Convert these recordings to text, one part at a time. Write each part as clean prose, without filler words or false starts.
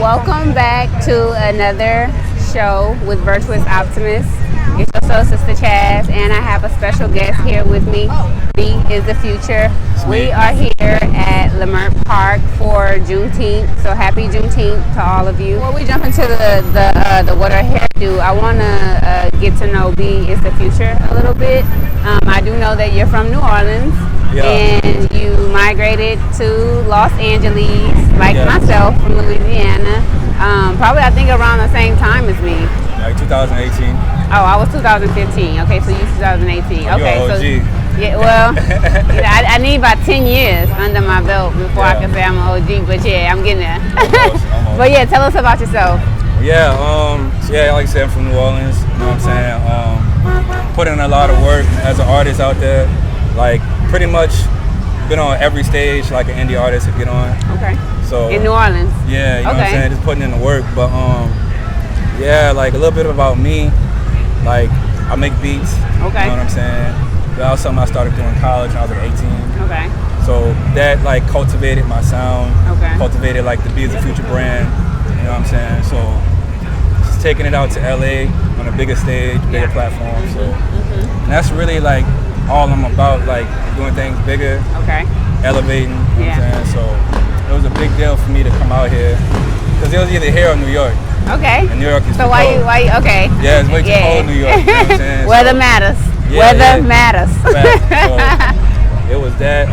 Welcome back to another show with Virtuous Optimist. It's your soul sister Chazz, and I have a special guest here with me. B is the future. We are here at Leimert Park for Juneteenth, so happy Juneteenth to all of you. Before we jump into the what her hairdo, I want to get to know B is the future a little bit. I do know that you're from New Orleans. Yeah. And you migrated to Los Angeles, like myself, from Louisiana. Probably, I think, around the same time as me. Like 2018. Oh, I was 2015. Okay, so you 2018. Okay, you're an OG. so yeah, well, I need about 10 years under my belt before I can say I'm an OG. But yeah, I'm getting there. Almost. But yeah, tell us about yourself. Yeah, like I said, I'm from New Orleans. You know what I'm saying? Put in a lot of work as an artist out there. Like, pretty much been on every stage like an indie artist could get on. Okay. So in New Orleans. Yeah, you know what I'm saying? Just putting in the work. But yeah, like a little bit about me. Like, I make beats. Okay. You know what I'm saying? That was something I started doing in college when I was like 18. Okay. So that like cultivated my sound. Okay. Cultivated like the BEEISTHEFUTURE brand. You know what I'm saying? So just taking it out to LA on a bigger stage, bigger platform. So and that's really like all I'm about, like doing things bigger, elevating, you know what I'm saying? So it was a big deal for me to come out here because it was either here or New York. Okay. And New York is so too cold. why you, okay. Yeah, it's way too cold in New York, you know what I'm saying? Weather matters. Weather matters. So it was that,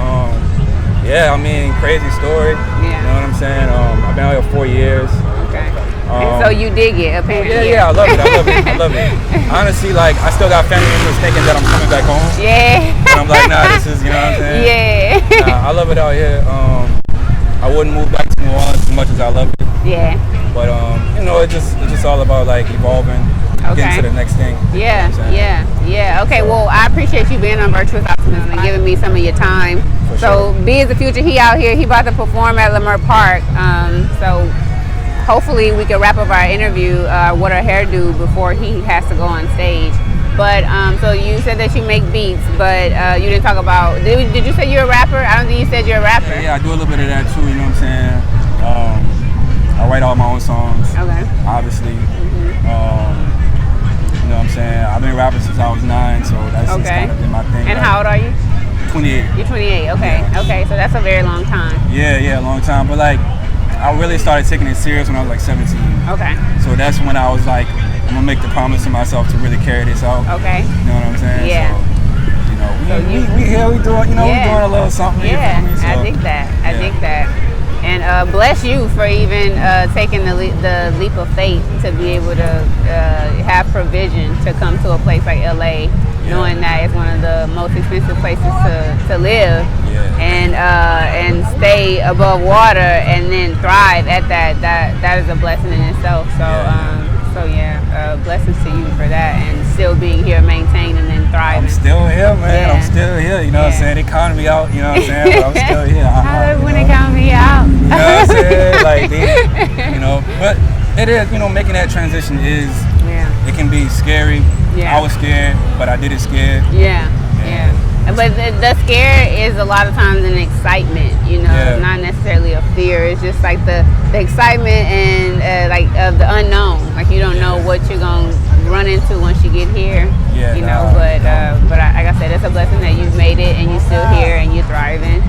yeah, I mean, crazy story, you know what I'm saying? I've been out here 4 years. Okay. And so you dig it, apparently. Yeah, I love it. Honestly, like, I still got family members thinking that I'm coming back home. Yeah. And I'm like, nah, this is, you know what I'm saying? Yeah. Nah, I love it out here. I wouldn't move back to New Orleans as much as I love it. Yeah. But, you know, it's just all about, like, evolving, getting to the next thing. Yeah, yeah. Okay, well, I appreciate you being on Virtuous Optimism and giving me some of your time. So, B is the future. He out here. He about to perform at Leimert Park. So hopefully we can wrap up our interview with our hairdo before he has to go on stage. But so you said that you make beats, but you didn't talk about. Did you say you're a rapper? I don't think you said you're a rapper. Yeah, I do a little bit of that too. You know what I'm saying? I write all my own songs. Okay. Obviously. You know what I'm saying? I've been rapping since I was 9, so that's just kind of been my thing. And how old are you? 28. You're 28. Okay. Yeah. Okay. So that's a very long time. Yeah, a long time. But like, I really started taking it serious when I was like 17. Okay. So that's when I was like, I'm gonna make the promise to myself to really carry this out. Okay. You know what I'm saying? Yeah. So, you know, we here, we doing, you know, we doing a little something. Yeah, you feel me? So, I dig that. I dig that. And bless you for even taking the leap of faith to be able to have provision to come to a place like LA, knowing that it's one of the most expensive places to live, and stay above water and then thrive at that. That is a blessing in itself. So blessings to you for that, and still being here, maintaining and thriving. I'm still here, man. I'm still here. You know what I'm saying? They counted me out. You know what I'm saying? But I'm still here. When they count me out. You know what I'm saying? Like, you know, but it is, you know, making that transition is, it can be scary. Yeah. I was scared, but I did it scared. Yeah. But the scare is a lot of times an excitement, you know, not necessarily a fear. It's just like the excitement and like of the unknown. Like, you don't know what you're gonna run into once you get here. You know, but like I said, it's a blessing that you've made it and you're still here and you're thriving.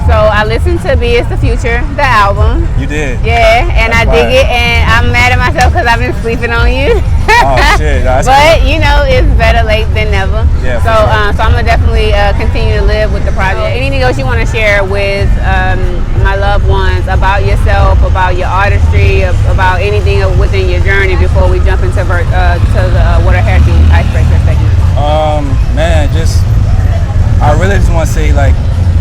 So I listened to BEEISTHEFUTURE, the album. You did? Yeah, and I dig it, and I'm mad at myself because I've been sleeping on you. Oh shit! But you know, it's better late than never. Yeah. So so I'm gonna definitely continue to live with the project. Anything else you want to share with my loved ones about yourself, about your artistry, about anything within your journey before we jump into the What Are Hairstyles icebreaker segment? Man, I really just want to say, like,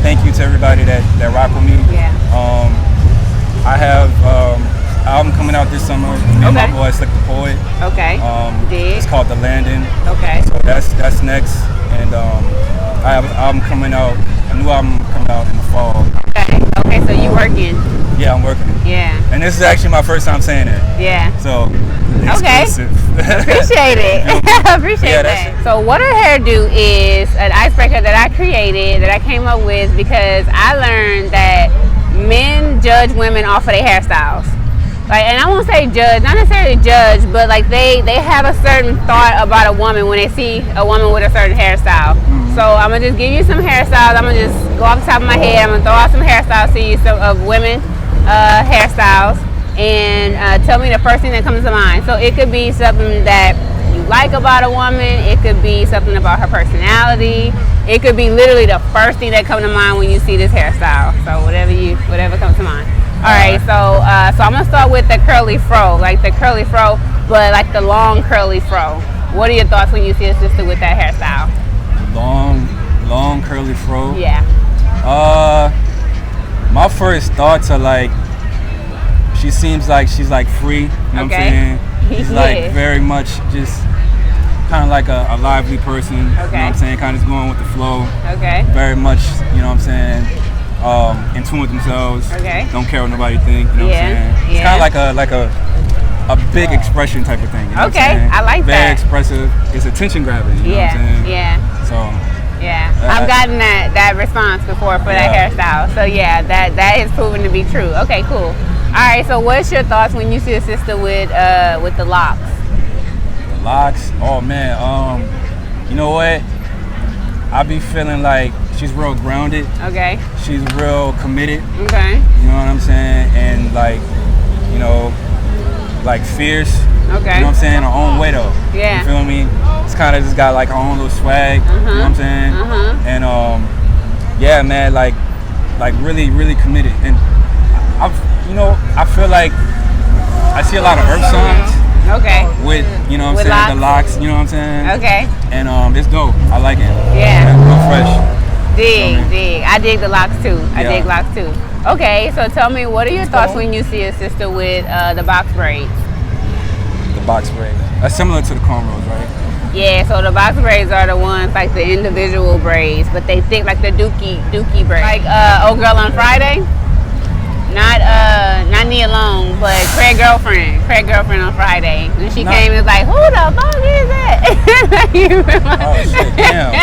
thank you to everybody that rock with me. Yeah. I have album coming out this summer. Me and my boy Slick the Poet. Okay. It's called The Landing. Okay. So that's next, and I have an album coming out, a new album coming out in the fall. Okay. So you working? Yeah, I'm working. Yeah. And this is actually my first time saying it. Yeah. So exclusive. Appreciate it. Appreciate that. So What Her Hairdo is an icebreaker that I created, that I came up with because I learned that men judge women off of their hairstyles. like, and I won't say judge, not necessarily judge, but like they have a certain thought about a woman when they see a woman with a certain hairstyle. So I'm gonna just give you some hairstyles. I'm gonna just go off the top of my head. I'm gonna throw out some hairstyles to you, some of women hairstyles, and tell me the first thing that comes to mind. So it could be something that you like about a woman. It could be something about her personality. It could be literally the first thing that comes to mind when you see this hairstyle. So whatever comes to mind. All right, so I'm gonna start with the curly fro, like the curly fro, but like the long curly fro. What are your thoughts when you see a sister with that hairstyle? Long curly fro. Yeah. My first thoughts are like, she seems like she's like free. You know what I'm saying? She's like very much just kind of like a lively person. You know what I'm saying? Kind of just going with the flow. Okay. Very much, you know what I'm saying? In tune with themselves. Okay. Don't care what nobody think. You know what I'm saying? It's kind of like a big expression type of thing. You know what I'm saying? I like very that. Very expressive. It's attention grabbing. You know what I'm saying? Yeah. So. Yeah, I've gotten that response before for that hairstyle. So yeah, that has proven to be true. Okay, cool. All right, so what's your thoughts when you see a sister with the locks? The locks? Oh man, you know what? I be feeling like she's real grounded. Okay. She's real committed. Okay. You know what I'm saying? And like, you know, like fierce. Okay. You know what I'm saying? Her own way though. Yeah. You feel me? It's kind of just got like her own little swag. You know what I'm saying? And yeah, man, like really, really committed. And I feel like I see a lot of earth signs. Okay. With, you know what I'm saying, locks. the locks, you know what I'm saying? Okay. And it's dope. I like it. Yeah. Real fresh. Dig. I dig the locks too. I dig locks too. Okay, so tell me, what are your thoughts when you see a sister with the box braids? The box braids. That's similar to the cornrows, right? Yeah, so the box braids are the ones like the individual braids, but they thick like the dookie braids. Like Old Girl on Friday. Not Nia Long, but Craig girlfriend on Friday. When she came, it was like, who the fuck is that? Oh shit, damn.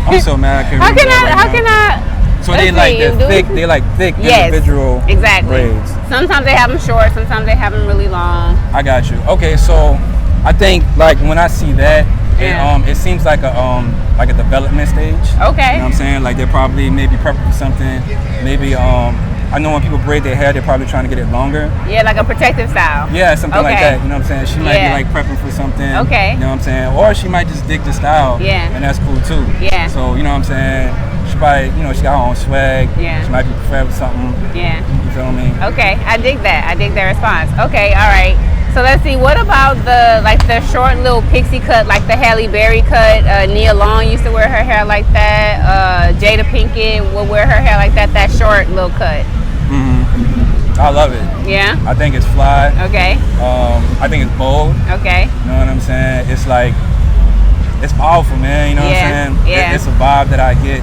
I'm so mad I can't remember. How can I? So they like thick individual braids. Sometimes they have them short, sometimes they have them really long. I got you. Okay, so I think like when I see that, it seems like a development stage. Okay. You know what I'm saying? Like they're probably maybe prepping for something. Maybe I know when people braid their hair, they're probably trying to get it longer. Yeah, like a protective style. Yeah, something like that. You know what I'm saying? She might be like prepping for something. Okay. You know what I'm saying? Or she might just dig the style. Yeah. And that's cool too. Yeah. So, you know what I'm saying? She probably, she got her own swag. Yeah. She might be prepared for something. Yeah. You feel me? Okay, I dig that. I dig that response. Okay, all right. So let's see, what about the short little pixie cut, like the Halle Berry cut? Nia Long used to wear her hair like that. Jada Pinkett would wear her hair like that short little cut. I love it. Yeah? I think it's fly. Okay. I think it's bold. Okay. You know what I'm saying? It's like, it's powerful, man. You know what I'm saying? Yeah. It's a vibe that I get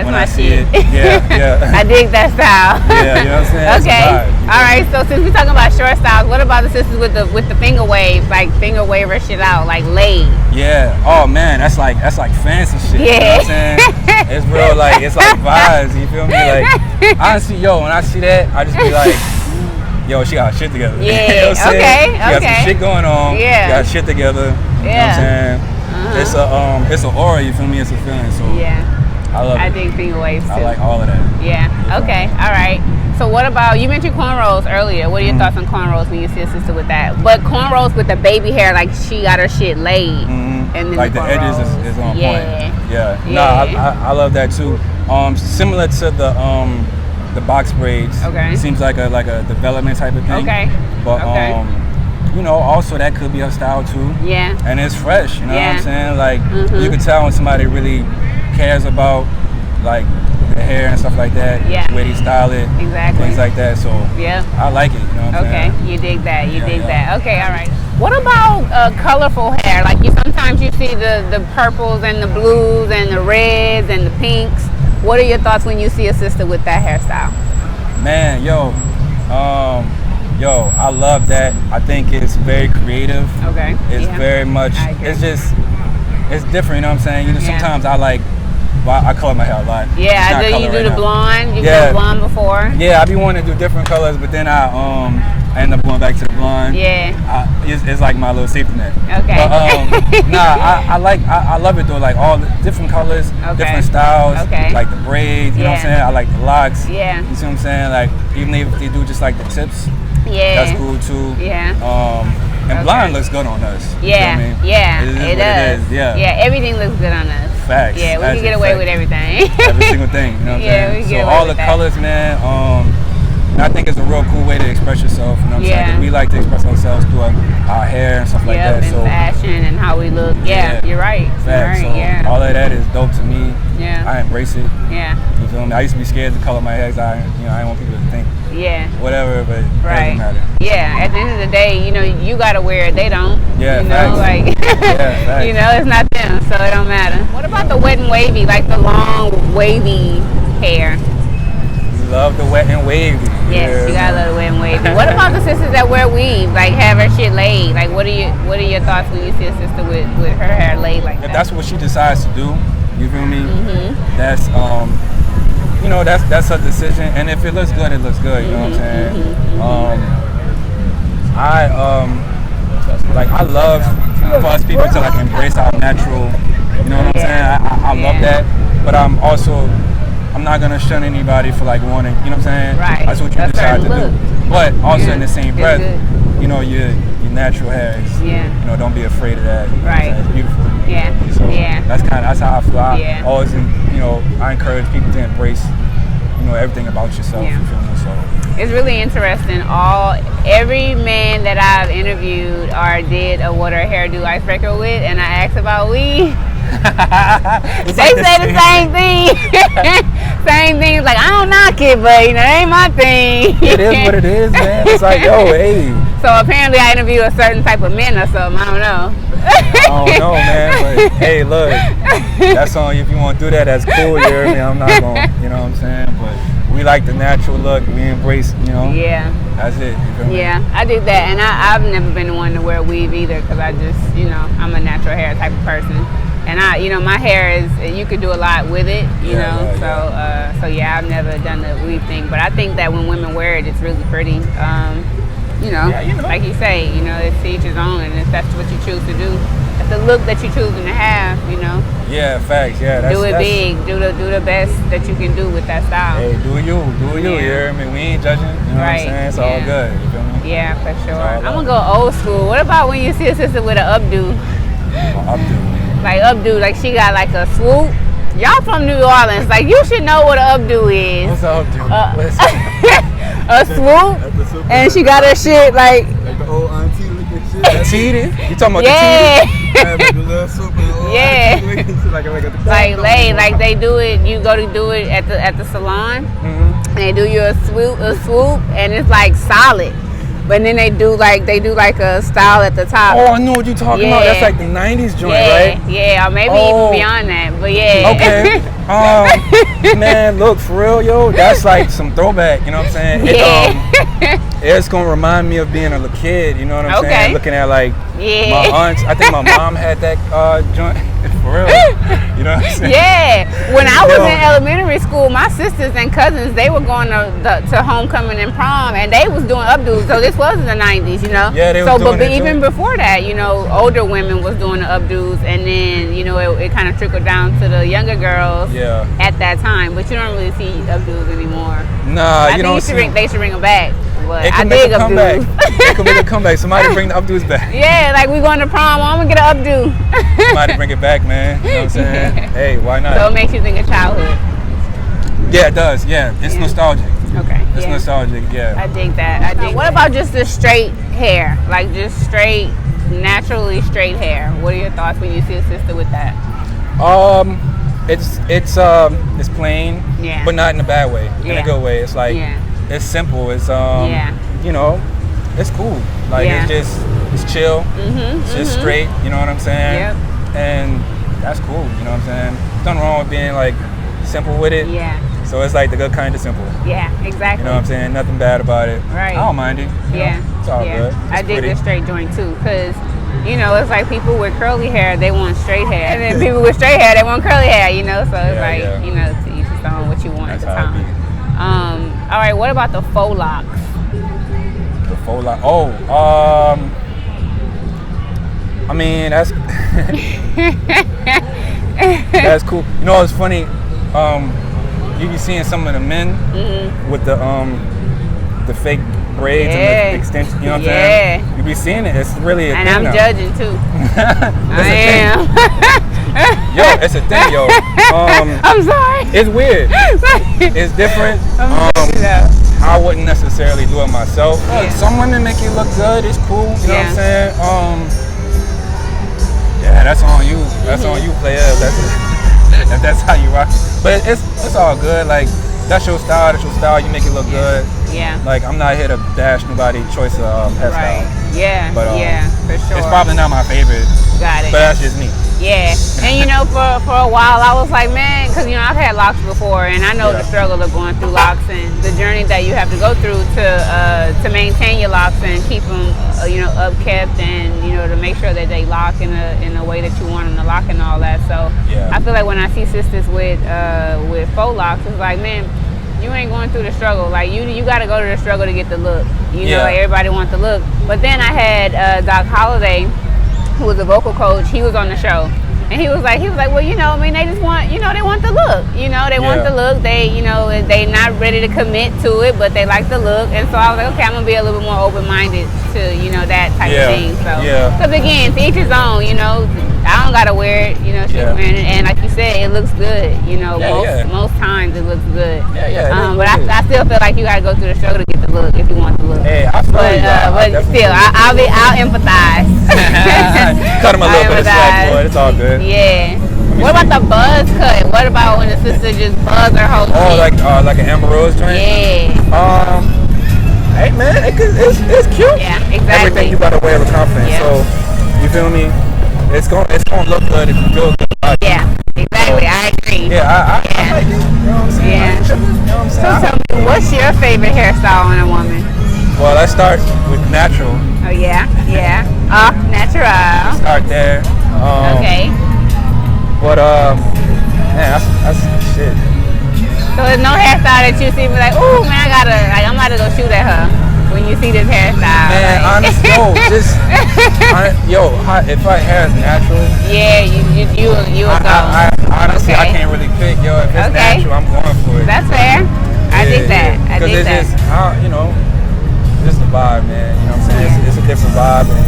when I see it. Yeah. I dig that style. Yeah, you know what I'm saying? Okay. All right. So since we're talking about short styles, what about the sisters with the finger waves, like finger wave her shit out, like laid? Yeah. Oh man, that's like fancy shit. Yeah. You know what I'm saying? It's real like it's like vibes. You feel me? Like honestly, when I see that, I just be like, yo, she got her shit together. Yeah. You know what I'm saying? She got some shit going on. Yeah. She got shit together. You know what I'm saying? It's an aura. You feel me? It's a feeling. So I love it. I dig finger waves too. I like all of that. Yeah. Okay. All right. So what about, you mentioned cornrows earlier. What are your thoughts on cornrows when you see a sister with that? But cornrows with the baby hair, like she got her shit laid. And then like the edges is on point. Yeah. No, I love that too. Similar to the box braids. Okay. It seems like a development type of thing. Okay. But also that could be her style too. Yeah. And it's fresh, you know what I'm saying? Like you can tell when somebody really cares about like the hair and stuff like that. Yeah. The way they style it. Exactly. Things like that. So I like it, you know what I'm saying? Okay. You dig that. You dig that. Okay, all right. What about colorful hair? Like sometimes you see the purples and the blues and the reds and the pinks. What are your thoughts when you see a sister with that hairstyle? Man, I love that. I think it's very creative. Okay. It's very much, it's different, you know what I'm saying? Sometimes I color my hair a lot. Yeah, you do the blonde. You've done blonde before. Yeah, I be wanting to do different colors, but then I I end up going back to the blonde. Yeah. It's like my little safety net. Okay. But, I love it though. Like all the different colors, different styles. Okay. Like the braids. You know what I'm saying? I like the locks. Yeah. You see what I'm saying? Like even if they do just like the tips. Yeah. That's cool too. Yeah. And blonde looks good on us. Yeah. You know what I mean? Yeah. It does. Yeah. Yeah. Everything looks good on us. Facts. Yeah, we can get away with everything. Every single thing. You know what I'm saying? we can get So away all with the that. colors, man. And I think it's a real cool way to express yourself. You know what I'm saying? 'Cause we like to express ourselves through our hair and stuff like that. And So fashion and how we look. Yeah, you're right. Facts. You're right. So all of that is dope to me. Yeah. I embrace it. Yeah. You feel me? I used to be scared to color my hair. 'Cause I didn't want people to think whatever, but it doesn't matter. Yeah. At the end of the day, you gotta wear it. They don't. Yeah. Facts. It's not them, so it don't matter. What about the wet and wavy, like the long wavy hair? Love the wet and wavy. Yes, you gotta love the wet and wavy. What about the sisters that wear weave, like have her shit laid? Like, what are your thoughts when you see a sister with her hair laid like that? If that's what she decides to do, you feel me? Mm-hmm. That's that's her decision. And if it looks good, it looks good. You know what I'm saying? I love for us people to like embrace our natural. You know what I'm saying? I love that, but I'm not gonna shun anybody for like wanting, you know what I'm saying? Right. That's what you decide to do. But also in the same breath, your natural hair is, don't be afraid of that. Right. It's beautiful. Yeah. So that's how I feel. I always, I encourage people to embrace, everything about yourself. Yeah. You feel me? So it's really interesting. Every man that I've interviewed or did a what her hairdo icebreaker with, and I asked about weave. They say the same thing. Same thing. It's like, I don't knock it, but it ain't my thing. It is what it is, man. It's like, hey. So apparently I interview a certain type of men or something. I don't know. I don't know, man. But hey, look, that's on you. If you want to do that, that's cool. You hear me? I'm not going, you know what I'm saying? But we like the natural look. We embrace, Yeah. That's it. You feel me? Yeah, I do that. And I've never been the one to wear weave either because I just, I'm a natural hair type of person. And my hair is, you could do a lot with it, So I've never done the weave thing. But I think that when women wear it, it's really pretty. Like you say, it's to each his own, and if that's what you choose to do, that's the look that you're choosing to have, Yeah, facts. Yeah, do it big, do the best that you can do with that style. Hey, do you? You hear me? We ain't judging. You know what I'm saying? It's all good. You feel me? Yeah, for sure. I'm gonna go old school. What about when you see a sister with an updo? Updo. Like updo, like she got like a swoop. Y'all from New Orleans, like you should know what an updo is. What's an updo? A swoop, and she got her shit like the old auntie looking shit. The teeth? You talking about the teeth? Like laid, like they do it. You go to do it at the salon, and they do you a swoop, and it's like solid. But then they do like a style at the top. Oh, I know what you're talking about. That's like the 90s joint, right? Yeah, or maybe even beyond that. But yeah. Okay. Man, look, for real, yo, that's like some throwback, you know what I'm saying? It's gonna remind me of being a little kid, you know what I'm saying? Looking at like my aunts. I think my mom had that joint. For real. You know what I'm saying? Yeah. When I was in elementary school, my sisters and cousins, they were going to homecoming and prom, and they was doing updos. So this was in the 90s, Yeah, they was doing but even before that, older women was doing the updos, and then, it kind of trickled down to the younger girls at that time. But you don't really see updos anymore. Nah, you don't see. They should bring them back. But it can make a comeback. It can make a comeback. Somebody bring the updos back. Yeah, like we going to prom. I'm gonna get an updo. Somebody bring it back, man. You know what I'm saying? Hey, why not? So it makes you think of childhood. Yeah, it does. Yeah, it's nostalgic. Okay. It's nostalgic. Yeah. I dig that. What about just the straight hair? Like just straight, naturally straight hair. What are your thoughts when you see a sister with that? It's plain, but not in a bad way. In a good way. It's like it's simple. It's it's cool. Like it's chill. It's just straight. You know what I'm saying? Yep. And that's cool. You know what I'm saying? Nothing wrong with being like simple with it. Yeah. So it's like the good kind of simple. Yeah, exactly. You know what I'm saying? Nothing bad about it. Right. I don't mind it. It's all good. I dig the straight joint too, because it's like people with curly hair, they want straight hair, and then people with straight hair, they want curly hair. So it's to each his own what you want at the time. All right, what about the faux locks? The Faux lock. Oh, I mean, that's that's cool. You know, it's funny. You be seeing some of the men with the fake braids and the extension. You know what I'm saying? You be seeing it. It's really a thing I'm now. judging too. I am. Yo, it's a thing, yo. I'm sorry. It's weird. It's different. I wouldn't necessarily do it myself. Some women make you look good. It's cool. You know what I'm saying? Yeah, that's on you. That's on you, player. If that's how you rock. But it's all good. Like, that's your style. That's your style. You make it look good. Yeah. Like, I'm not here to bash nobody's choice of hairstyle. Right. Yeah. But, for sure. It's probably not my favorite. Got it. But that's just me. Yeah, and you know, for a while I was like, man, because you know I've had locks before, and I know the struggle of going through locks and the journey that you have to go through to maintain your locks and keep them, you know, upkept, and you know, to make sure that they lock in a way that you want them to lock and all that. So I feel like when I see sisters with faux locks, it's like, man, you ain't going through the struggle. Like you got to go to the struggle to get the look. You know, like everybody wants the look. But then I had Doc Holliday, who was a vocal coach. He was on the show, and he was like, well, you know, I mean, they just want, you know, they want the look. You know, they want the look. They, you know, they not ready to commit to it, but they like the look. And so I was like, okay, I'm gonna be a little bit more open-minded to, you know, that type of thing. So, because again, to each his own. You know, I don't gotta wear it. You know, and like you said, it looks good. You know, most times it looks good. But I still feel like you gotta go through the struggle to get the look if you want the look. Hey, I feel but still, I'll empathize. Cut him a little bit of slack, boy. It's all good. Yeah. What about the buzz cut? What about when the sister just buzz her whole thing? Like an Amber Rose joint? Yeah. Hey man, it's cute. Yeah, exactly. Everything you gotta wear with confidence. Yeah. So you feel me? It's gonna look good if you feel good about it. Yeah, exactly. I agree. Yeah, I like it. You know what I'm saying? Yeah. You know what I'm saying? So tell me, what's your favorite hairstyle on a woman? Well, let's start with natural. Oh yeah. Natural. Start there. Okay. But man, that's shit. So there's no hairstyle that you see me like, ooh man, I'm about to go shoot at her when you see this hairstyle. Man, honestly, if my hair is natural. Yeah, you will go. Honestly, I can't really pick. Yo, if it's natural, I'm going for it. That's fair. I dig that. Because it's just, you know, just the vibe, man. You know what I'm saying? It's a different vibe, and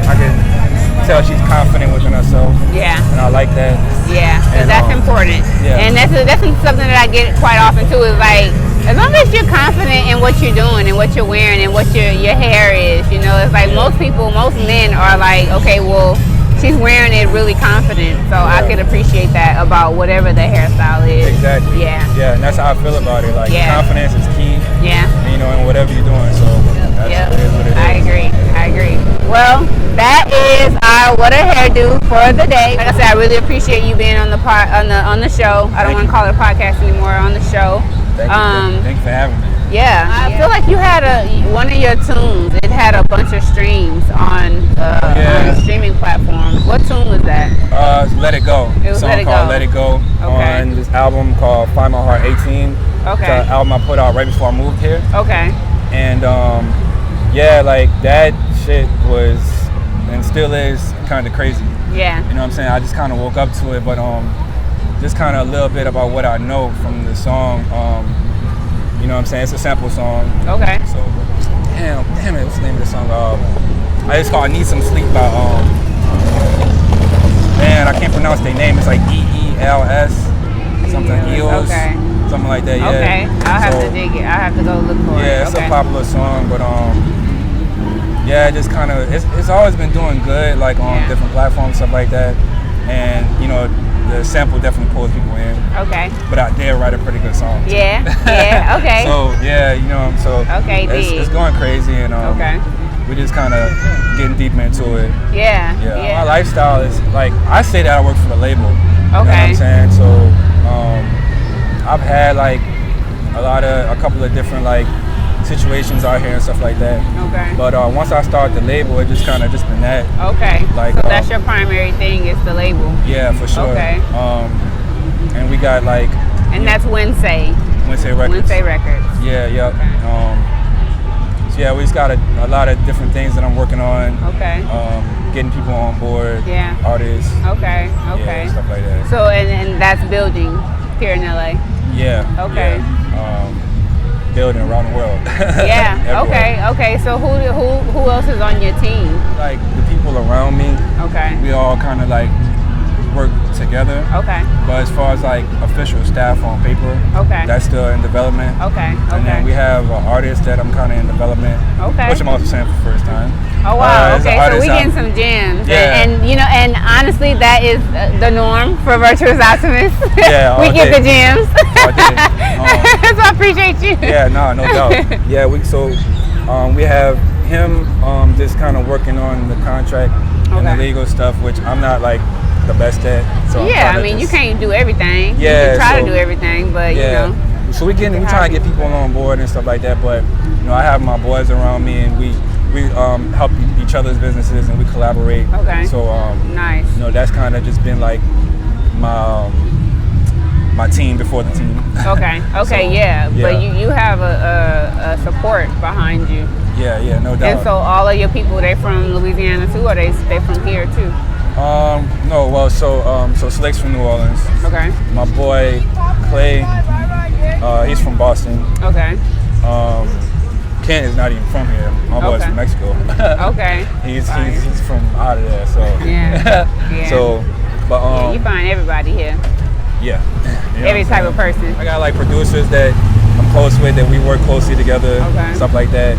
I can tell she's confident within herself. Yeah. And I like that. Yeah, because that's important. Yeah. And that's something that I get quite often too. Is like, as long as you're confident in what you're doing and what you're wearing and what your hair is, you know, it's like most men are like, okay, well, she's wearing it really confident. So I could appreciate that about whatever the hairstyle is. Exactly. Yeah. Yeah, and that's how I feel about it. Like, confidence is key. Yeah. And, you know, in whatever you're doing. So that's what it is. I agree. Well, that is our What a Hairdo for the day. Like I said, I really appreciate you being on the show. I don't want to call it a podcast anymore. On the show. Thank you for having me. Yeah, I feel like you had one of your tunes. It had a bunch of streams on streaming platforms. What tune was that? Let It Go. It was a song called Let It Go on this album called Find My Heart 18. Okay. It's an album I put out right before I moved here. Okay. And like that shit was and still is kind of crazy. Yeah. You know what I'm saying? I just kind of woke up to it, but just kind of a little bit about what I know from the song. You know what I'm saying? It's a sample song. Okay. So, damn it, what's the name of the song? It's called I Need Some Sleep by, man, I can't pronounce their name. It's like EELS, something, EOS, something like that, yeah. Okay, I'll have to dig it. I'll have to go look for it. Yeah, it's a popular song, but, yeah, just kind of, it's always been doing good, like on different platforms, stuff like that. And, you know, the sample definitely pulls people in. Okay. But I did write a pretty good song. Too. Yeah, okay. So, yeah, you know, it's going crazy, and we just kind of getting deep into it. Yeah. My lifestyle is, like, I say that I work for the label. Okay. You know what I'm saying? So, I've had, like, a couple of different, like, situations out here and stuff like that. Okay. But once I started the label, it just been that. Okay. Like, so that's your primary thing is the label. Yeah, for sure. Okay. And we got like. And that's Wednesday Records. Yeah. Okay. So Yeah, we just got a lot of different things that I'm working on. Okay. Getting people on board. Yeah. Artists. Okay. Yeah, stuff like that. So and that's building here in LA. Yeah. Okay. Yeah. Building around the world. Yeah. Okay. So who else is on your team? Like the people around me. Okay. We all kind of like work together. Okay. But as far as like official staff on paper, okay, that's still in development. Okay. And then we have an artist that I'm kind of in development. Okay. Which I'm also saying for the first time. Oh wow. Okay. So we getting some gems. Yeah. And you know, and honestly, that is the norm for Virtuous Optimists. Yeah. We get the gems. So I appreciate you. Yeah. No doubt. Yeah. We have him just kind of working on the contract and the legal stuff, which I'm not like the best at. So yeah, I mean, you can't do everything. Yeah, you can try to do everything, but you know. So we trying to get people on board and stuff like that. But you know, I have my boys around me, and we help each other's businesses, and we collaborate. Okay. So nice. You know, that's kind of just been like my team before the team. Okay. Yeah. But you have a support behind you. Yeah, no doubt. And so all of your people, they from Louisiana too, or they from here too? No, well, so Slick's from New Orleans. Okay. My boy Clay, he's from Boston. Okay. Kent is not even from here. My boy's from Mexico. Okay. He's from out of there. So yeah. So, but you find everybody here. Yeah. You know every type of person. I got like producers that I'm close with, that we work closely together. Okay. Stuff like that.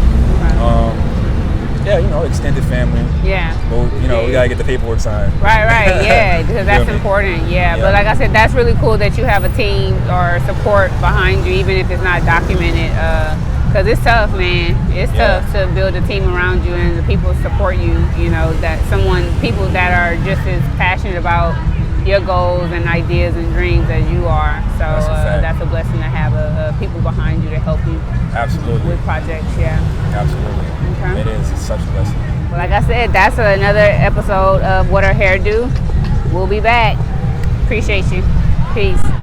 Yeah, you know, extended family. Yeah. But, you know, we gotta get the paperwork signed. Right, yeah, because that's important. Yeah, but like I said, that's really cool that you have a team or support behind you, even if it's not documented. Because it's tough, man. It's tough to build a team around you and the people support you. You know, people that are just as passionate about your goals and ideas and dreams as you are. So that's a blessing to have people behind you to help you. Absolutely. With projects, yeah. Absolutely. Okay. It is. It's such a blessing. Well, like I said, that's another episode of What Her Hair Do. We'll be back. Appreciate you. Peace.